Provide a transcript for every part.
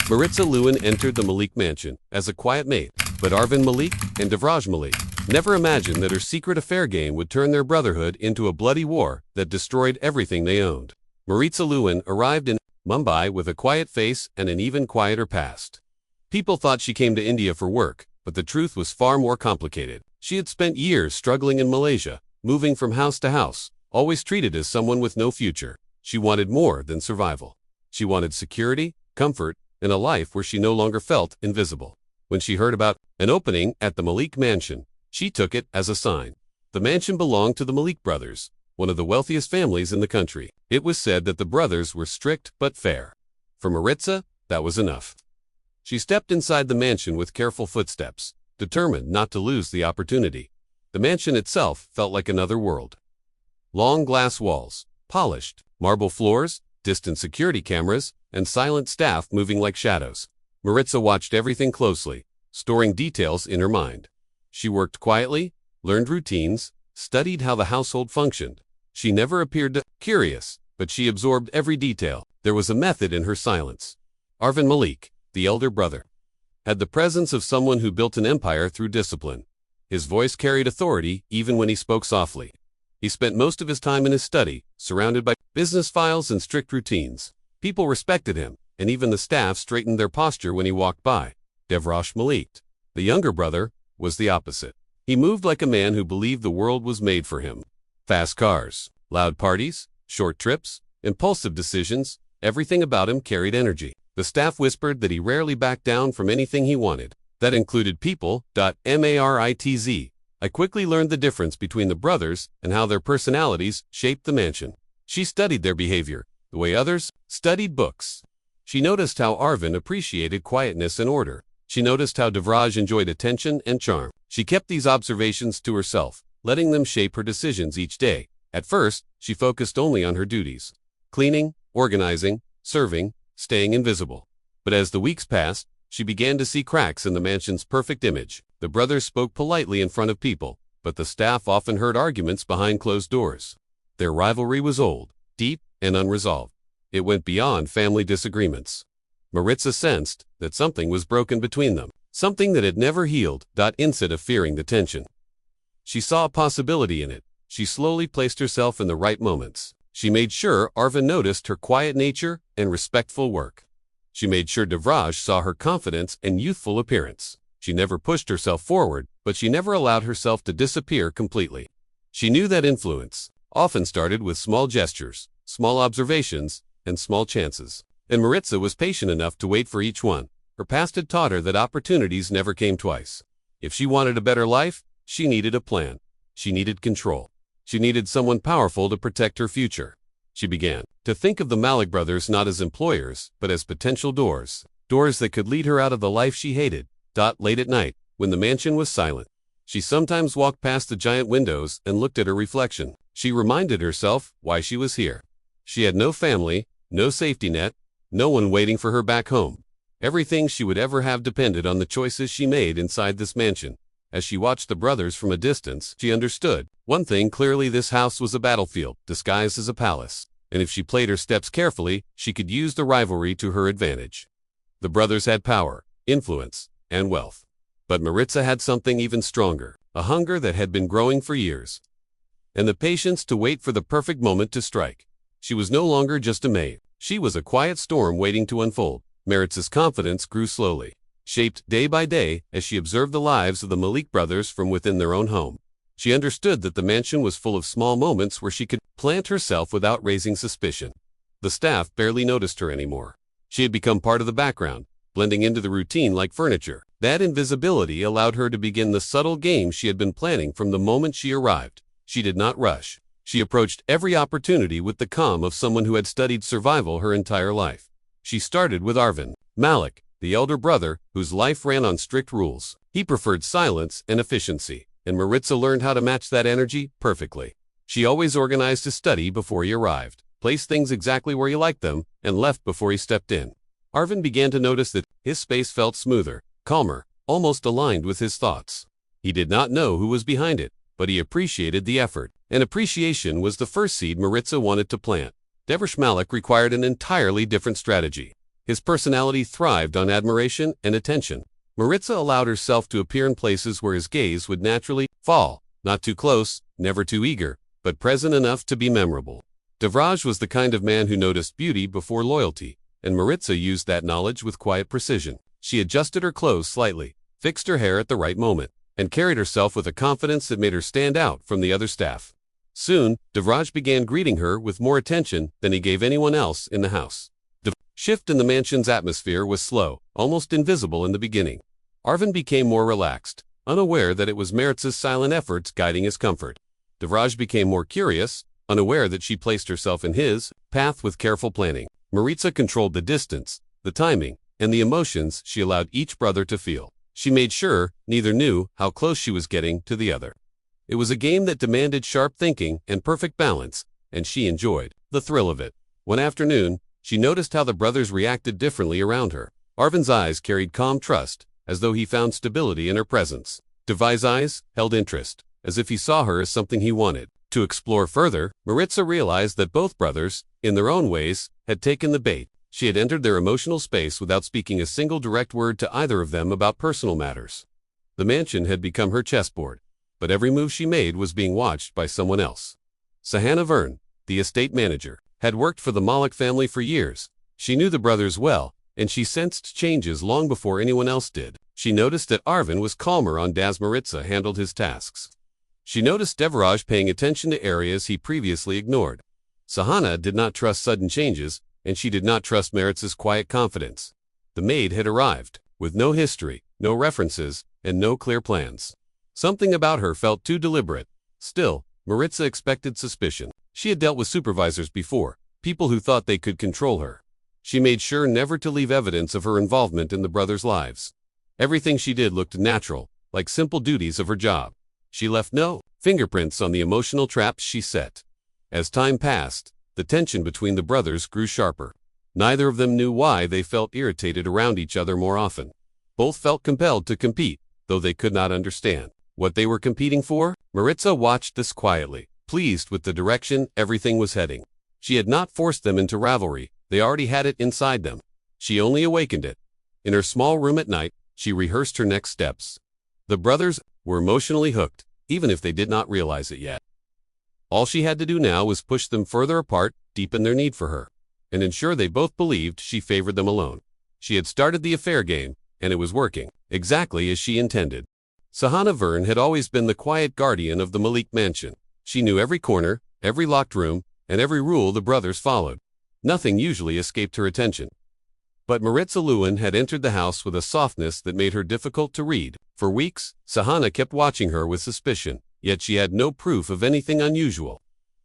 Maritza Luan entered the Malik Mansion as a quiet maid, but Arvin Malik and Devraj Malik never imagined that her secret affair game would turn their brotherhood into a bloody war that destroyed everything they owned. Maritza Luan arrived in Mumbai with a quiet face and an even quieter past. People thought she came to India for work, but the truth was far more complicated. She had spent years struggling in Malaysia, moving from house to house, always treated as someone with no future. She wanted more than survival. She wanted security, comfort, and a life where she no longer felt invisible. When she heard about an opening at the Malik Mansion, she took it as a sign. The mansion belonged to the Malik brothers, one of the wealthiest families in the country. It was said that the brothers were strict but fair. For Maritza, that was enough. She stepped inside the mansion with careful footsteps, determined not to lose the opportunity. The mansion itself felt like another world. Long glass walls, polished marble floors, distant security cameras, and silent staff moving like shadows. Maritza watched everything closely, storing details in her mind. She worked quietly, learned routines, studied how the household functioned. She never appeared curious, but she absorbed every detail. There was a method in her silence. Arvin Malik, the elder brother, had the presence of someone who built an empire through discipline. His voice carried authority even when he spoke softly. He spent most of his time in his study, surrounded by business files and strict routines. People respected him, and even the staff straightened their posture when he walked by. Devraj Malik, the younger brother, was the opposite. He moved like a man who believed the world was made for him. Fast cars, loud parties, short trips, impulsive decisions, everything about him carried energy. The staff whispered that he rarely backed down from anything he wanted. That included people. Maritz. I quickly learned the difference between the brothers and how their personalities shaped the mansion. She studied their behavior, the way others studied books. She noticed how Arvin appreciated quietness and order. She noticed how Devraj enjoyed attention and charm. She kept these observations to herself, letting them shape her decisions each day. At first, she focused only on her duties: cleaning, organizing, serving, staying invisible. But as the weeks passed, she began to see cracks in the mansion's perfect image. The brothers spoke politely in front of people, but the staff often heard arguments behind closed doors. Their rivalry was old, deep, and unresolved. It went beyond family disagreements. Maritza sensed that something was broken between them, something that had never healed. Instead of fearing the tension, she saw a possibility in it. She slowly placed herself in the right moments. She made sure Arvin noticed her quiet nature and respectful work. She made sure Devraj saw her confidence and youthful appearance. She never pushed herself forward, but she never allowed herself to disappear completely. She knew that influence often started with small gestures, small observations, and small chances. And Maritza was patient enough to wait for each one. Her past had taught her that opportunities never came twice. If she wanted a better life, she needed a plan. She needed control. She needed someone powerful to protect her future. She began to think of the Malik brothers not as employers, but as potential doors that could lead her out of the life she hated. Late at night, when the mansion was silent, she sometimes walked past the giant windows and looked at her reflection. She reminded herself why she was here. She had no family, no safety net, no one waiting for her back home. Everything she would ever have depended on the choices she made inside this mansion. As she watched the brothers from a distance, she understood one thing clearly: this house was a battlefield disguised as a palace, and if she played her steps carefully, she could use the rivalry to her advantage. The brothers had power, influence, and wealth. But Maritza had something even stronger, a hunger that had been growing for years, and the patience to wait for the perfect moment to strike. She was no longer just a maid. She was a quiet storm waiting to unfold. Maritza's confidence grew slowly, shaped day by day as she observed the lives of the Malik brothers from within their own home. She understood that the mansion was full of small moments where she could plant herself without raising suspicion. The staff barely noticed her anymore. She had become part of the background, blending into the routine like furniture. That invisibility allowed her to begin the subtle game she had been planning from the moment she arrived. She did not rush. She approached every opportunity with the calm of someone who had studied survival her entire life. She started with Arvin Malik, the elder brother, whose life ran on strict rules. He preferred silence and efficiency, and Maritza learned how to match that energy perfectly. She always organized his study before he arrived, placed things exactly where he liked them, and left before he stepped in. Arvin began to notice that his space felt smoother, calmer, almost aligned with his thoughts. He did not know who was behind it, but he appreciated the effort, and appreciation was the first seed Maritza wanted to plant. Devraj Malik required an entirely different strategy. His personality thrived on admiration and attention. Maritza allowed herself to appear in places where his gaze would naturally fall, not too close, never too eager, but present enough to be memorable. Devraj was the kind of man who noticed beauty before loyalty, and Maritza used that knowledge with quiet precision. She adjusted her clothes slightly, fixed her hair at the right moment, and carried herself with a confidence that made her stand out from the other staff. Soon, Devraj began greeting her with more attention than he gave anyone else in the house. The shift in the mansion's atmosphere was slow, almost invisible in the beginning. Arvin became more relaxed, unaware that it was Maritza's silent efforts guiding his comfort. Devraj became more curious, unaware that she placed herself in his path with careful planning. Maritza controlled the distance, the timing, and the emotions she allowed each brother to feel. She made sure neither knew how close she was getting to the other. It was a game that demanded sharp thinking and perfect balance, and she enjoyed the thrill of it. One afternoon, she noticed how the brothers reacted differently around her. Arvin's eyes carried calm trust, as though he found stability in her presence. Devraj's eyes held interest, as if he saw her as something he wanted to explore further. Maritza realized that both brothers, in their own ways, had taken the bait. She had entered their emotional space without speaking a single direct word to either of them about personal matters. The mansion had become her chessboard, but every move she made was being watched by someone else. Sahana Vern, the estate manager, had worked for the Malik family for years. She knew the brothers well, and she sensed changes long before anyone else did. She noticed that Arvin was calmer as Maritza handled his tasks. She noticed Devraj paying attention to areas he previously ignored. Sahana did not trust sudden changes, and she did not trust Maritza's quiet confidence. The maid had arrived, with no history, no references, and no clear plans. Something about her felt too deliberate. Still, Maritza expected suspicion. She had dealt with supervisors before, people who thought they could control her. She made sure never to leave evidence of her involvement in the brothers' lives. Everything she did looked natural, like simple duties of her job. She left no fingerprints on the emotional traps she set. As time passed, the tension between the brothers grew sharper. Neither of them knew why they felt irritated around each other more often. Both felt compelled to compete, though they could not understand what they were competing for. Maritza watched this quietly, pleased with the direction everything was heading. She had not forced them into rivalry, they already had it inside them. She only awakened it. In her small room at night, she rehearsed her next steps. The brothers were emotionally hooked, even if they did not realize it yet. All she had to do now was push them further apart, deepen their need for her, and ensure they both believed she favored them alone. She had started the affair game, and it was working, exactly as she intended. Sahana Vern had always been the quiet guardian of the Malik Mansion. She knew every corner, every locked room, and every rule the brothers followed. Nothing usually escaped her attention. But Maritza Luan had entered the house with a softness that made her difficult to read. For weeks, Sahana kept watching her with suspicion, yet she had no proof of anything unusual.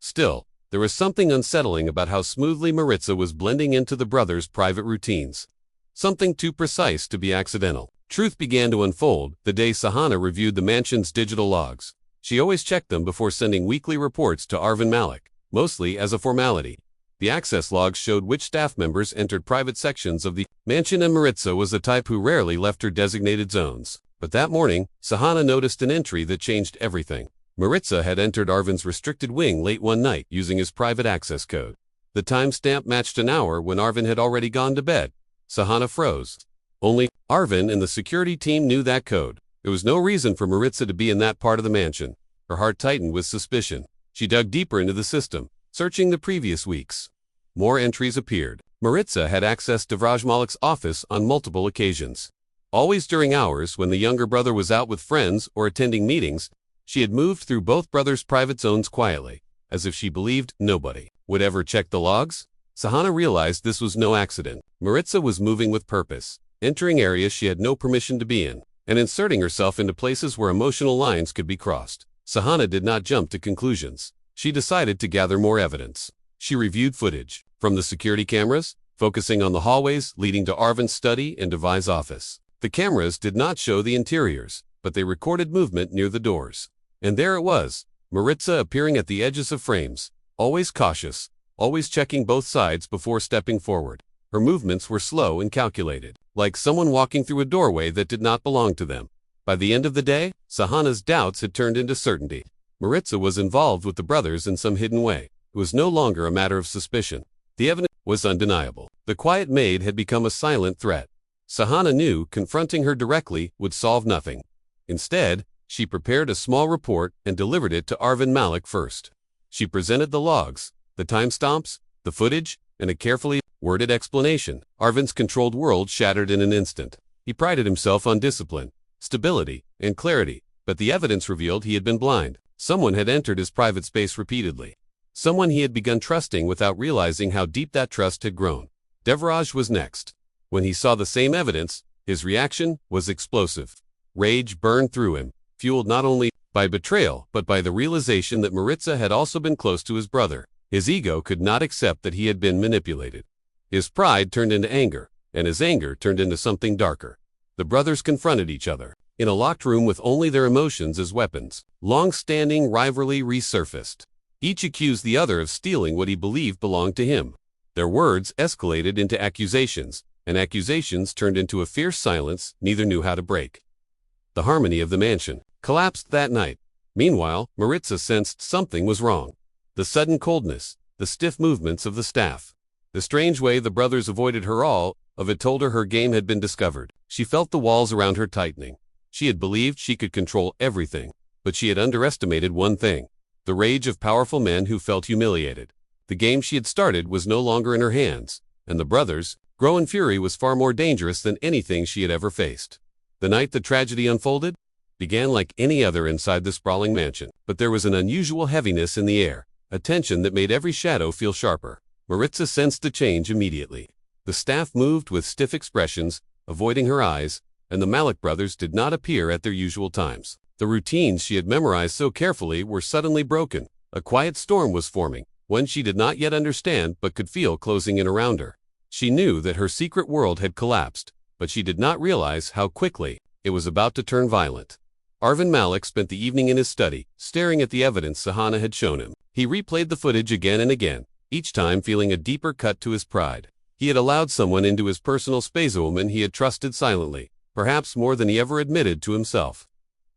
Still, there was something unsettling about how smoothly Maritza was blending into the brothers' private routines. Something too precise to be accidental. Truth began to unfold the day Sahana reviewed the mansion's digital logs. She always checked them before sending weekly reports to Arvin Malik, mostly as a formality. The access logs showed which staff members entered private sections of the mansion, and Maritza was the type who rarely left her designated zones. But that morning, Sahana noticed an entry that changed everything. Maritza had entered Arvin's restricted wing late one night using his private access code. The timestamp matched an hour when Arvin had already gone to bed. Sahana froze. Only Arvin and the security team knew that code. There was no reason for Maritza to be in that part of the mansion. Her heart tightened with suspicion. She dug deeper into the system, searching the previous weeks. More entries appeared. Maritza had accessed Devraj Malik's office on multiple occasions. Always during hours when the younger brother was out with friends or attending meetings, she had moved through both brothers' private zones quietly, as if she believed nobody would ever check the logs. Sahana realized this was no accident. Maritza was moving with purpose, entering areas she had no permission to be in, and inserting herself into places where emotional lines could be crossed. Sahana did not jump to conclusions. She decided to gather more evidence. She reviewed footage from the security cameras, focusing on the hallways leading to Arvin's study and Devraj's office. The cameras did not show the interiors, but they recorded movement near the doors. And there it was, Maritza appearing at the edges of frames, always cautious, always checking both sides before stepping forward. Her movements were slow and calculated, like someone walking through a doorway that did not belong to them. By the end of the day, Sahana's doubts had turned into certainty. Maritza was involved with the brothers in some hidden way. It was no longer a matter of suspicion. The evidence was undeniable. The quiet maid had become a silent threat. Sahana knew confronting her directly would solve nothing. Instead, she prepared a small report and delivered it to Arvin Malik first. She presented the logs, the timestamps, the footage, and a carefully worded explanation. Arvin's controlled world shattered in an instant. He prided himself on discipline, stability, and clarity, but the evidence revealed he had been blind. Someone had entered his private space repeatedly. Someone he had begun trusting without realizing how deep that trust had grown. Devraj was next. When he saw the same evidence, his reaction was explosive. Rage burned through him, fueled not only by betrayal but by the realization that Maritza had also been close to his brother. His ego could not accept that he had been manipulated. His pride turned into anger, and his anger turned into something darker. The brothers confronted each other, in a locked room with only their emotions as weapons. Long-standing rivalry resurfaced. Each accused the other of stealing what he believed belonged to him. Their words escalated into accusations, and accusations turned into a fierce silence neither knew how to break. The harmony of the mansion collapsed that night. Meanwhile, Maritza sensed something was wrong. The sudden coldness, the stiff movements of the staff, the strange way the brothers avoided her, all of it told her game had been discovered. She felt the walls around her tightening. She had believed she could control everything, but she had underestimated one thing: the rage of powerful men who felt humiliated. The game she had started was no longer in her hands, and the brothers' growing fury was far more dangerous than anything she had ever faced. The night the tragedy unfolded began like any other inside the sprawling mansion, but there was an unusual heaviness in the air, a tension that made every shadow feel sharper. Maritza sensed the change immediately. The staff moved with stiff expressions, avoiding her eyes, and the Malik brothers did not appear at their usual times. The routines she had memorized so carefully were suddenly broken. A quiet storm was forming, one she did not yet understand but could feel closing in around her. She knew that her secret world had collapsed, but she did not realize how quickly it was about to turn violent. Arvin Malik spent the evening in his study, staring at the evidence Sahana had shown him. He replayed the footage again and again, each time feeling a deeper cut to his pride. He had allowed someone into his personal space, a woman he had trusted silently, perhaps more than he ever admitted to himself.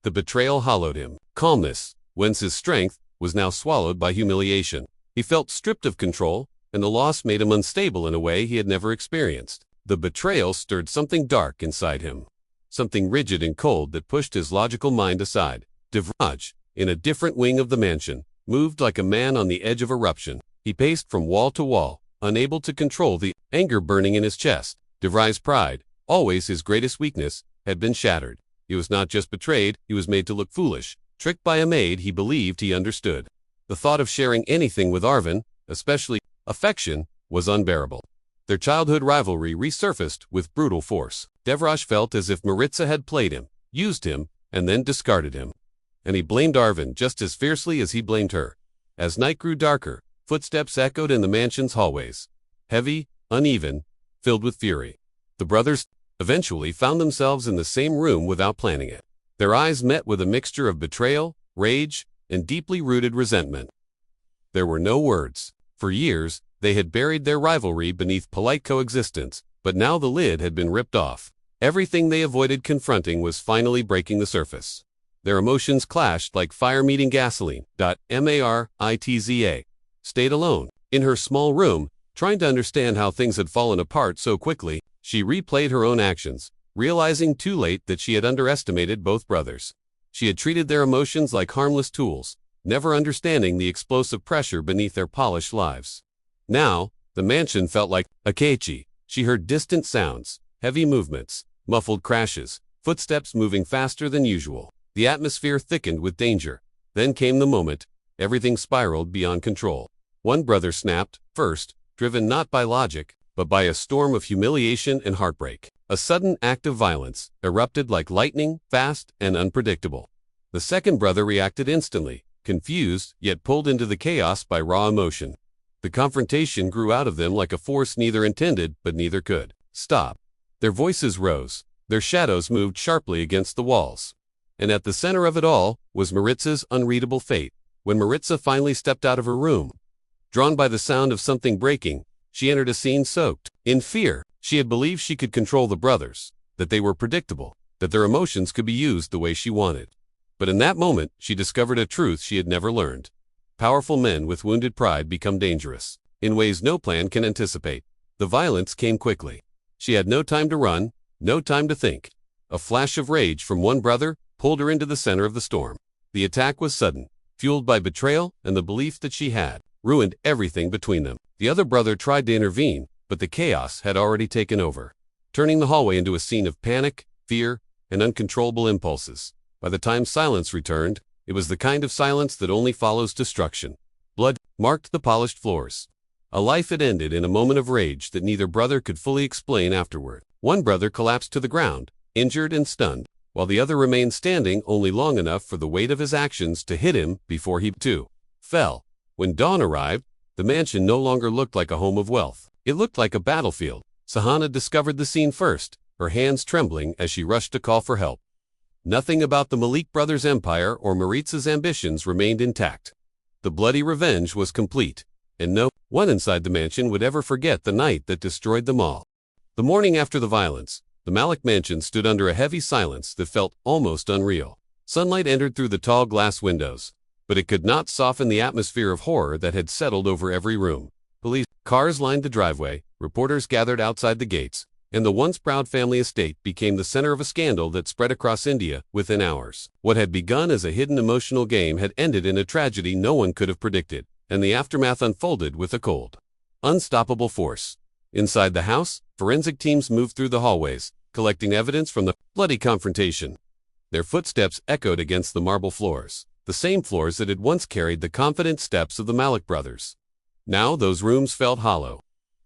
The betrayal hollowed him. Calmness, whence his strength, was now swallowed by humiliation. He felt stripped of control, and the loss made him unstable in a way he had never experienced. The betrayal stirred something dark inside him, something rigid and cold that pushed his logical mind aside. Devraj, in a different wing of the mansion, moved like a man on the edge of eruption. He paced from wall to wall, unable to control the anger burning in his chest. Devraj's pride, always his greatest weakness, had been shattered. He was not just betrayed, he was made to look foolish, tricked by a maid he believed he understood. The thought of sharing anything with Arvin, especially affection, was unbearable. Their childhood rivalry resurfaced with brutal force. Devraj felt as if Maritza had played him, used him, and then discarded him. And he blamed Arvin just as fiercely as he blamed her. As night grew darker, footsteps echoed in the mansion's hallways. Heavy, uneven, filled with fury. The brothers eventually found themselves in the same room without planning it. Their eyes met with a mixture of betrayal, rage, and deeply rooted resentment. There were no words. For years, they had buried their rivalry beneath polite coexistence, but now the lid had been ripped off. Everything they avoided confronting was finally breaking the surface. Their emotions clashed like fire meeting gasoline. Maritza stayed alone. In her small room, trying to understand how things had fallen apart so quickly, she replayed her own actions, realizing too late that she had underestimated both brothers. She had treated their emotions like harmless tools, never understanding the explosive pressure beneath their polished lives. Now, the mansion felt like a cage. She heard distant sounds, heavy movements, muffled crashes, footsteps moving faster than usual. The atmosphere thickened with danger. Then came the moment. Everything spiraled beyond control. One brother snapped, first, driven not by logic, but by a storm of humiliation and heartbreak. A sudden act of violence erupted like lightning, fast and unpredictable. The second brother reacted instantly, confused, yet pulled into the chaos by raw emotion. The confrontation grew out of them like a force neither intended but neither could stop. Their voices rose, their shadows moved sharply against the walls. And at the center of it all was Maritza's unreadable fate. When Maritza finally stepped out of her room, drawn by the sound of something breaking, she entered a scene soaked in fear. She had believed she could control the brothers, that they were predictable, that their emotions could be used the way she wanted. But in that moment, she discovered a truth she had never learned. Powerful men with wounded pride become dangerous in ways no plan can anticipate. The violence came quickly. She had no time to run, no time to think. A flash of rage from one brother pulled her into the center of the storm. The attack was sudden, fueled by betrayal and the belief that she had ruined everything between them. The other brother tried to intervene, but the chaos had already taken over, turning the hallway into a scene of panic, fear, and uncontrollable impulses. By the time silence returned, it was the kind of silence that only follows destruction. Blood marked the polished floors. A life had ended in a moment of rage that neither brother could fully explain afterward. One brother collapsed to the ground, injured and stunned, while the other remained standing only long enough for the weight of his actions to hit him before he, too, fell. When dawn arrived, the mansion no longer looked like a home of wealth. It looked like a battlefield. Sahana discovered the scene first, her hands trembling as she rushed to call for help. Nothing about the Malik brothers' empire or Maritza's ambitions remained intact. The bloody revenge was complete, and no one inside the mansion would ever forget the night that destroyed them all. The morning after the violence, the Malik Mansion stood under a heavy silence that felt almost unreal. Sunlight entered through the tall glass windows, but it could not soften the atmosphere of horror that had settled over every room. Police cars lined the driveway, reporters gathered outside the gates, and the once proud family estate became the center of a scandal that spread across India within hours. What had begun as a hidden emotional game had ended in a tragedy no one could have predicted, and the aftermath unfolded with a cold, unstoppable force. Inside the house, forensic teams moved through the hallways, collecting evidence from the bloody confrontation. Their footsteps echoed against the marble floors, the same floors that had once carried the confident steps of the Malik brothers. Now those rooms felt hollow.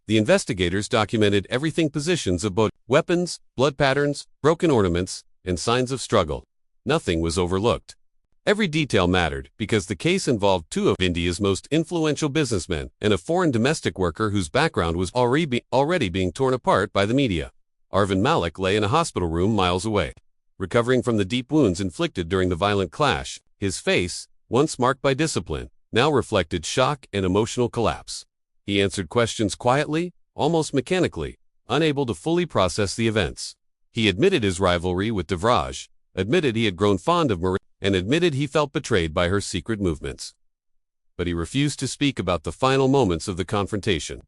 The investigators documented everything: positions of both weapons, blood patterns, broken ornaments, and signs of struggle. Nothing was overlooked. Every detail mattered because the case involved two of India's most influential businessmen and a foreign domestic worker whose background was already being torn apart by the media. Arvin Malik lay in a hospital room miles away, recovering from the deep wounds inflicted during the violent clash. His face, once marked by discipline, now reflected shock and emotional collapse. He answered questions quietly, almost mechanically, unable to fully process the events. He admitted his rivalry with Devraj, admitted he had grown fond of Maritza, and admitted he felt betrayed by her secret movements. But he refused to speak about the final moments of the confrontation.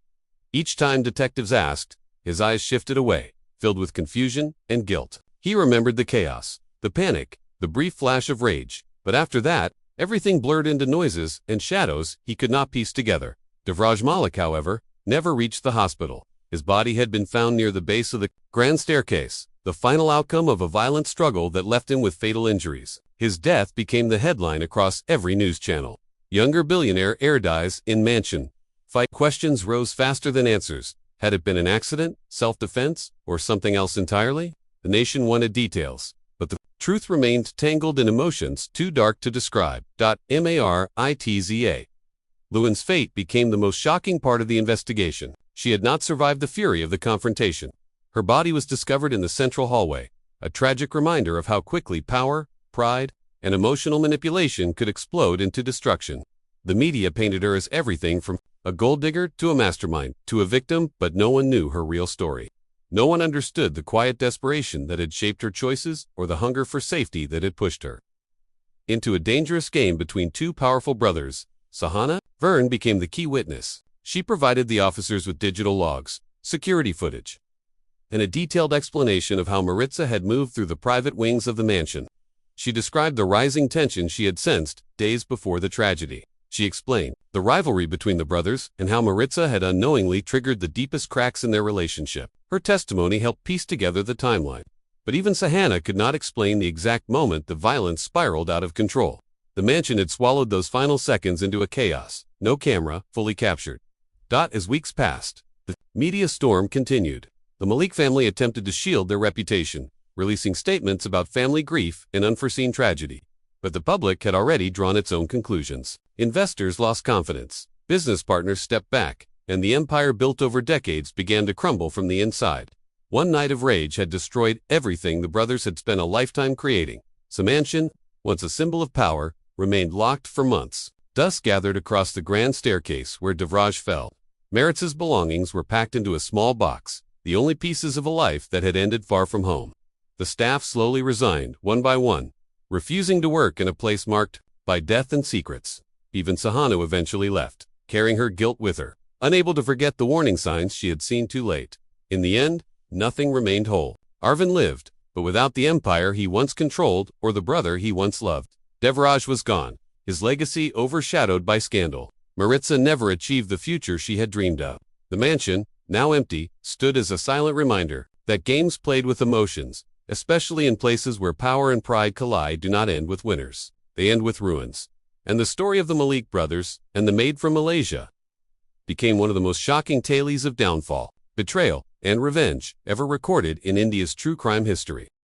Each time detectives asked, his eyes shifted away, filled with confusion and guilt. He remembered the chaos, the panic, the brief flash of rage, but after that, everything blurred into noises and shadows he could not piece together. Devraj Malik, however, never reached the hospital. His body had been found near the base of the grand staircase, the final outcome of a violent struggle that left him with fatal injuries. His death became the headline across every news channel. Younger billionaire heir dies in mansion. Fight questions rose faster than answers. Had it been an accident, self-defense, or something else entirely? The nation wanted details, but the truth remained tangled in emotions too dark to describe. Maritza Luan's fate became the most shocking part of the investigation. She had not survived the fury of the confrontation. Her body was discovered in the central hallway, a tragic reminder of how quickly power, pride, and emotional manipulation could explode into destruction. The media painted her as everything from a gold digger to a mastermind to a victim, but no one knew her real story. No one understood the quiet desperation that had shaped her choices or the hunger for safety that had pushed her into a dangerous game between two powerful brothers. Sahana Vern became the key witness. She provided the officers with digital logs, security footage, and a detailed explanation of how Maritza had moved through the private wings of the mansion. She described the rising tension she had sensed days before the tragedy. She explained the rivalry between the brothers and how Maritza had unknowingly triggered the deepest cracks in their relationship. Her testimony helped piece together the timeline. But even Sahana could not explain the exact moment the violence spiraled out of control. The mansion had swallowed those final seconds into a chaos, no camera fully captured. As weeks passed, the media storm continued. The Malik family attempted to shield their reputation, releasing statements about family grief and unforeseen tragedy. But the public had already drawn its own conclusions. Investors lost confidence, business partners stepped back, and the empire built over decades began to crumble from the inside. One night of rage had destroyed everything the brothers had spent a lifetime creating. The mansion, once a symbol of power, remained locked for months. Dust gathered across the grand staircase where Devraj fell. Maritza's belongings were packed into a small box, the only pieces of a life that had ended far from home. The staff slowly resigned, one by one, refusing to work in a place marked by death and secrets. Even Sahana eventually left, carrying her guilt with her. unable to forget the warning signs she had seen too late. In the end, nothing remained whole. Arvin lived, but without the empire he once controlled or the brother he once loved. Devraj was gone, his legacy overshadowed by scandal. Maritza never achieved the future she had dreamed of. The mansion, now empty, stood as a silent reminder that games played with emotions, especially in places where power and pride collide, do not end with winners. They end with ruins. And the story of the Malik brothers and the maid from Malaysia became one of the most shocking tales of downfall, betrayal, and revenge ever recorded in India's true crime history.